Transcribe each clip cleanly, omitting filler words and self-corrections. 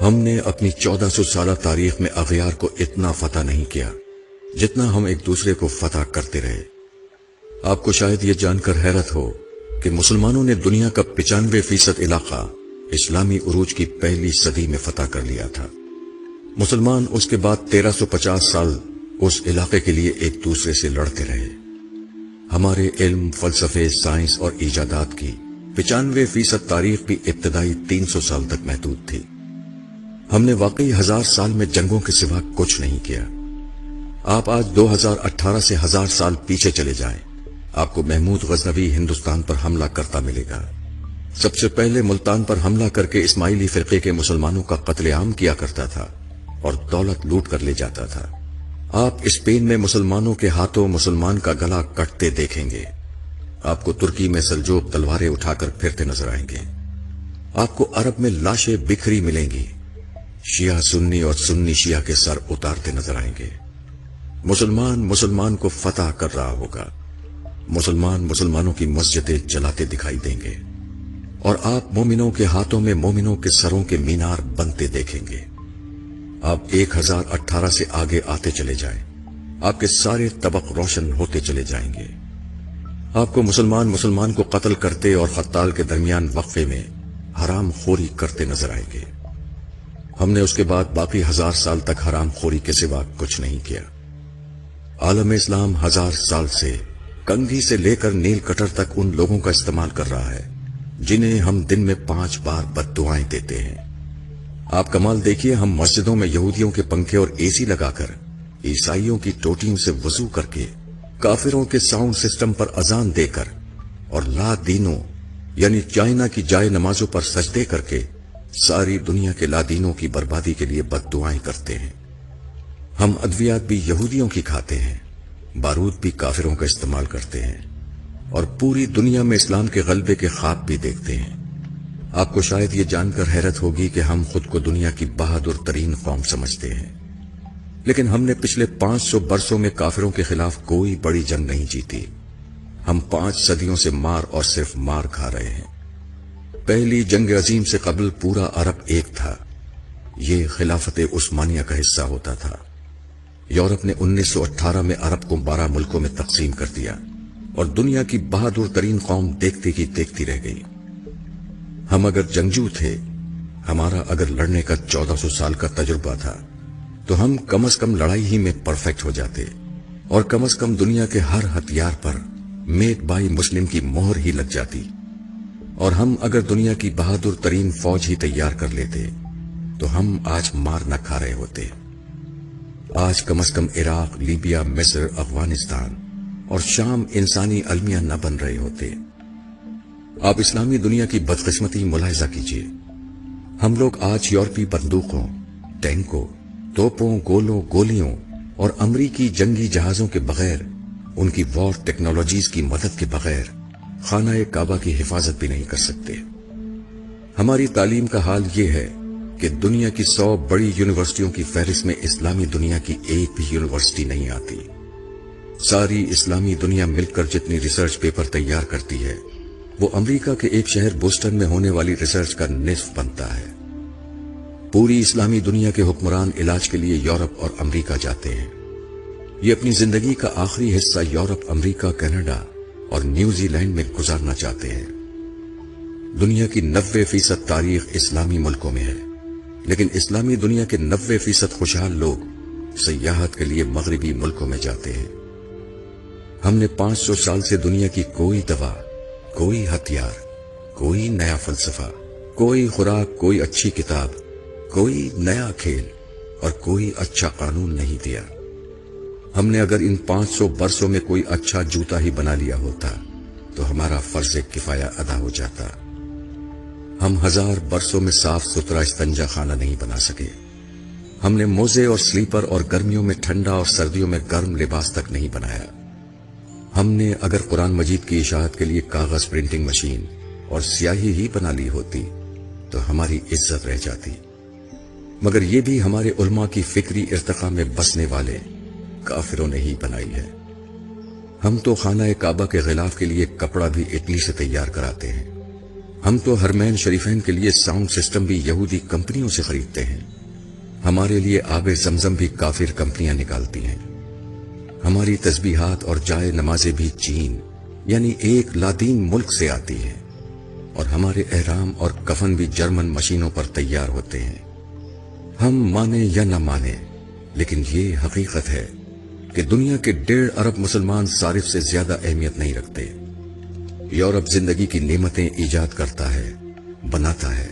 ہم نے اپنی 1400 سالہ تاریخ میں اغیار کو اتنا فتح نہیں کیا جتنا ہم ایک دوسرے کو فتح کرتے رہے۔ آپ کو شاید یہ جان کر حیرت ہو کہ مسلمانوں نے دنیا کا 95% علاقہ اسلامی عروج کی پہلی صدی میں فتح کر لیا تھا۔ مسلمان اس کے بعد 1350 سال اس علاقے کے لیے ایک دوسرے سے لڑتے رہے۔ ہمارے علم، فلسفے، سائنس اور ایجادات کی 95% تاریخ بھی ابتدائی 300 سال تک محدود تھی۔ ہم نے واقعی 1000 سال میں جنگوں کے سوا کچھ نہیں کیا۔ آپ آج 2018 سے 1000 سال پیچھے چلے جائیں، آپ کو محمود غزنوی ہندوستان پر حملہ کرتا ملے گا۔ سب سے پہلے ملتان پر حملہ کر کے اسماعیلی فرقے کے مسلمانوں کا قتل عام کیا کرتا تھا اور دولت لوٹ کر لے جاتا تھا۔ آپ اسپین میں مسلمانوں کے ہاتھوں مسلمان کا گلا کٹتے دیکھیں گے۔ آپ کو ترکی میں سلجوق تلواریں اٹھا کر پھرتے نظر آئیں گے۔ آپ کو عرب میں لاشیں بکھری ملیں گی۔ شیعہ سنی اور سنی شیعہ کے سر اتارتے نظر آئیں گے۔ مسلمان کو فتح کر رہا ہوگا۔ مسلمانوں کی مسجدیں جلاتے دکھائی دیں گے اور آپ مومنوں کے ہاتھوں میں مومنوں کے سروں کے مینار بنتے دیکھیں گے۔ آپ 1018 سے آگے آتے چلے جائیں، آپ کے سارے طبق روشن ہوتے چلے جائیں گے۔ آپ کو مسلمان کو قتل کرتے اور قتال کے درمیان وقفے میں حرام خوری کرتے نظر آئیں گے۔ ہم نے اس کے بعد باقی 1000 سال تک حرام خوری کے سوا کچھ نہیں کیا۔ عالم اسلام 1000 سال سے کنگھی سے لے کر نیل کٹر تک ان لوگوں کا استعمال کر رہا ہے جنہیں ہم دن میں 5 بار بد دعائیں دیتے ہیں۔ آپ کمال دیکھیے، ہم مسجدوں میں یہودیوں کے پنکھے اور اے سی لگا کر، عیسائیوں کی ٹوٹیوں سے وضو کر کے، کافروں کے ساؤنڈ سسٹم پر اذان دے کر اور لا دینوں یعنی چائنا کی جائے نمازوں پر سجدے کر کے ساری دنیا کے لا دینوں کی بربادی کے لیے بد دعائیں کرتے ہیں۔ ہم ادویات بھی یہودیوں کی کھاتے ہیں، بارود بھی کافروں کا استعمال کرتے ہیں اور پوری دنیا میں اسلام کے غلبے کے خواب بھی دیکھتے ہیں۔ آپ کو شاید یہ جان کر حیرت ہوگی کہ ہم خود کو دنیا کی بہادر ترین قوم سمجھتے ہیں، لیکن ہم نے پچھلے 500 برسوں میں کافروں کے خلاف کوئی بڑی جنگ نہیں جیتی۔ ہم 5 صدیوں سے مار اور صرف مار کھا رہے ہیں۔ پہلی جنگ عظیم سے قبل پورا عرب ایک تھا، یہ خلافت عثمانیہ کا حصہ ہوتا تھا۔ یورپ نے 1918 میں عرب کو 12 ملکوں میں تقسیم کر دیا اور دنیا کی بہادر ترین قوم دیکھتی کی دیکھتی رہ گئی۔ ہم اگر جنگجو تھے، ہمارا اگر لڑنے کا 1400 سال کا تجربہ تھا، تو ہم کم از کم لڑائی ہی میں پرفیکٹ ہو جاتے اور کم از کم دنیا کے ہر ہتھیار پر میک بائی مسلم کی مہر ہی لگ جاتی، اور ہم اگر دنیا کی بہادر ترین فوج ہی تیار کر لیتے تو ہم آج مار نہ کھا رہے ہوتے۔ آج کم از کم عراق، لیبیا، مصر، افغانستان اور شام انسانی المیہ نہ بن رہے ہوتے۔ آپ اسلامی دنیا کی بدقسمتی ملاحظہ کیجیے۔ ہم لوگ آج یورپی بندوقوں، ٹینکوں، توپوں، گولوں، گولیوں اور امریکی جنگی جہازوں کے بغیر، ان کی وار ٹیکنالوجیز کی مدد کے بغیر خانہ کعبہ کی حفاظت بھی نہیں کر سکتے۔ ہماری تعلیم کا حال یہ ہے کہ دنیا کی 100 بڑی یونیورسٹیوں کی فہرست میں اسلامی دنیا کی ایک بھی یونیورسٹی نہیں آتی۔ ساری اسلامی دنیا مل کر جتنی ریسرچ پیپر تیار کرتی ہے، وہ امریکہ کے ایک شہر بوسٹن میں ہونے والی ریسرچ کا نصف بنتا ہے۔ پوری اسلامی دنیا کے حکمران علاج کے لیے یورپ اور امریکہ جاتے ہیں۔ یہ اپنی زندگی کا آخری حصہ یورپ، امریکہ، کینیڈا اور نیوزی لینڈ میں گزارنا چاہتے ہیں۔ دنیا کی 90% تاریخ اسلامی ملکوں میں ہے، لیکن اسلامی دنیا کے 90% خوشحال لوگ سیاحت کے لیے مغربی ملکوں میں جاتے ہیں۔ ہم نے 500 سال سے دنیا کی کوئی دوا، کوئی ہتھیار، کوئی نیا فلسفہ، کوئی خوراک، کوئی اچھی کتاب، کوئی نیا کھیل اور کوئی اچھا قانون نہیں دیا۔ ہم نے اگر ان 500 برسوں میں کوئی اچھا جوتا ہی بنا لیا ہوتا تو ہمارا فرض کفایہ ادا ہو جاتا۔ ہم 1000 برسوں میں صاف ستھرا استنجا خانہ نہیں بنا سکے۔ ہم نے موزے اور سلیپر اور گرمیوں میں ٹھنڈا اور سردیوں میں گرم لباس تک نہیں بنایا۔ ہم نے اگر قرآن مجید کی اشاعت کے لیے کاغذ پرنٹنگ مشین اور سیاہی ہی بنا لی ہوتی تو ہماری عزت رہ جاتی، مگر یہ بھی ہمارے علماء کی فکری ارتقاء میں بسنے والے کافروں نے ہی بنائی ہے۔ ہم تو خانہ کعبہ کے غلاف کے لیے کپڑا بھی اٹلی سے تیار کراتے ہیں۔ ہم تو حرمین شریفین کے لیے ساؤنڈ سسٹم بھی یہودی کمپنیوں سے خریدتے ہیں، ہمارے لیے آب زمزم بھی کافر کمپنیاں نکالتی ہیں، ہماری تسبیحات اور جائے نمازیں بھی چین یعنی ایک لادین ملک سے آتی ہیں، اور ہمارے احرام اور کفن بھی جرمن مشینوں پر تیار ہوتے ہیں۔ ہم مانے یا نہ مانے، لیکن یہ حقیقت ہے کہ دنیا کے 1.5 ارب مسلمان صارف سے زیادہ اہمیت نہیں رکھتے۔ یورپ زندگی کی نعمتیں ایجاد کرتا ہے، بناتا ہے،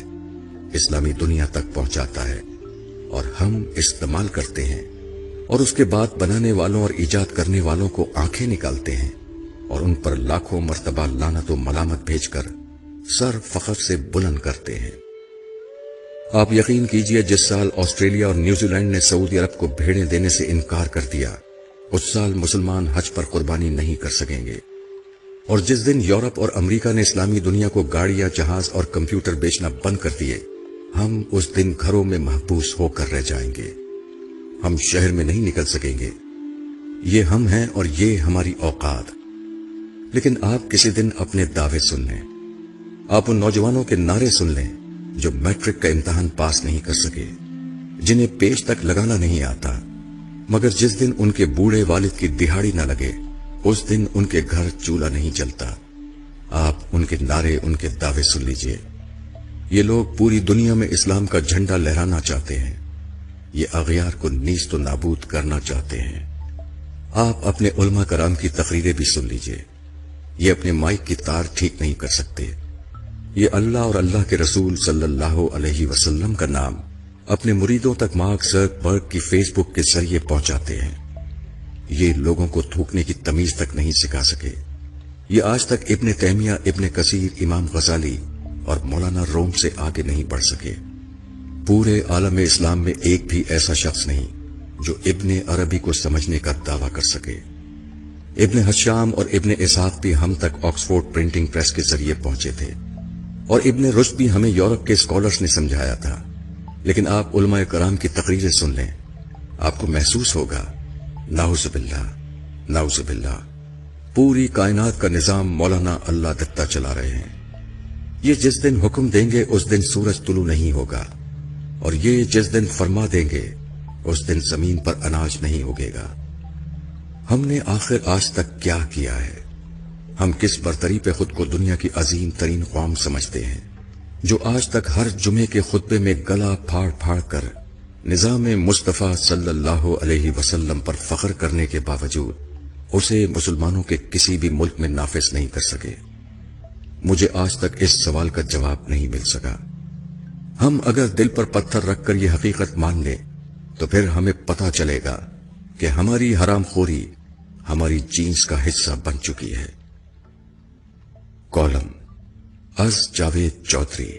اسلامی دنیا تک پہنچاتا ہے، اور ہم استعمال کرتے ہیں، اور اس کے بعد بنانے والوں اور ایجاد کرنے والوں کو آنکھیں نکالتے ہیں اور ان پر لاکھوں مرتبہ لعنت و ملامت بھیج کر سر فخر سے بلند کرتے ہیں۔ آپ یقین کیجئے، جس سال آسٹریلیا اور نیوزی لینڈ نے سعودی عرب کو بھیڑیں دینے سے انکار کر دیا، اس سال مسلمان حج پر قربانی نہیں کر سکیں گے، اور جس دن یورپ اور امریکہ نے اسلامی دنیا کو گاڑیاں، جہاز اور کمپیوٹر بیچنا بند کر دیے، ہم اس دن گھروں میں محبوس ہو کر رہ جائیں گے، ہم شہر میں نہیں نکل سکیں گے۔ یہ ہم ہیں اور یہ ہماری اوقات۔ لیکن آپ کسی دن اپنے دعوے سن لیں، آپ ان نوجوانوں کے نعرے سن لیں جو میٹرک کا امتحان پاس نہیں کر سکے، جنہیں پیش تک لگانا نہیں آتا، مگر جس دن ان کے بوڑھے والد کی دہاڑی نہ لگے، اس دن ان کے گھر چولہا نہیں جلتا۔ آپ ان کے نعرے، ان کے دعوے سن لیجئے۔ یہ لوگ پوری دنیا میں اسلام کا جھنڈا لہرانا چاہتے ہیں، یہ اغیار کو نیست و نابود کرنا چاہتے ہیں۔ آپ اپنے علماء کرام کی تقریریں بھی سن لیجئے، یہ اپنے مائک کی تار ٹھیک نہیں کر سکتے، یہ اللہ اور اللہ کے رسول صلی اللہ علیہ وسلم کا نام اپنے مریدوں تک مارک زکربرگ کی فیس بک کے ذریعے پہنچاتے ہیں، یہ لوگوں کو تھوکنے کی تمیز تک نہیں سکھا سکے، یہ آج تک ابن تیمیہ، ابن کثیر، امام غزالی اور مولانا روم سے آگے نہیں بڑھ سکے۔ پورے عالم اسلام میں ایک بھی ایسا شخص نہیں جو ابن عربی کو سمجھنے کا دعویٰ کر سکے۔ ابن حشام اور ابن اسحاق بھی ہم تک آکسفورڈ پرنٹنگ پریس کے ذریعے پہنچے تھے، اور ابن رشد بھی ہمیں یورپ کے اسکالرز نے سمجھایا تھا۔ لیکن آپ علماء کرام کی تقریریں سن لیں، آپ کو محسوس ہوگا نعوذ باللہ، نعوذ باللہ، پوری کائنات کا نظام مولانا اللہ دتہ چلا رہے ہیں۔ یہ جس دن حکم دیں گے اس دن سورج طلوع نہیں ہوگا، اور یہ جس دن فرما دیں گے اس دن زمین پر اناج نہیں اگے گا۔ ہم نے آخر آج تک کیا کیا ہے؟ ہم کس برتری پہ خود کو دنیا کی عظیم ترین قوم سمجھتے ہیں، جو آج تک ہر جمعے کے خطبے میں گلا پھاڑ پھاڑ کر نظام مصطفیٰ صلی اللہ علیہ وسلم پر فخر کرنے کے باوجود اسے مسلمانوں کے کسی بھی ملک میں نافذ نہیں کر سکے؟ مجھے آج تک اس سوال کا جواب نہیں مل سکا۔ ہم اگر دل پر پتھر رکھ کر یہ حقیقت مان لیں تو پھر ہمیں پتہ چلے گا کہ ہماری حرام خوری ہماری جینس کا حصہ بن چکی ہے۔ کالم از جاوید چودھری۔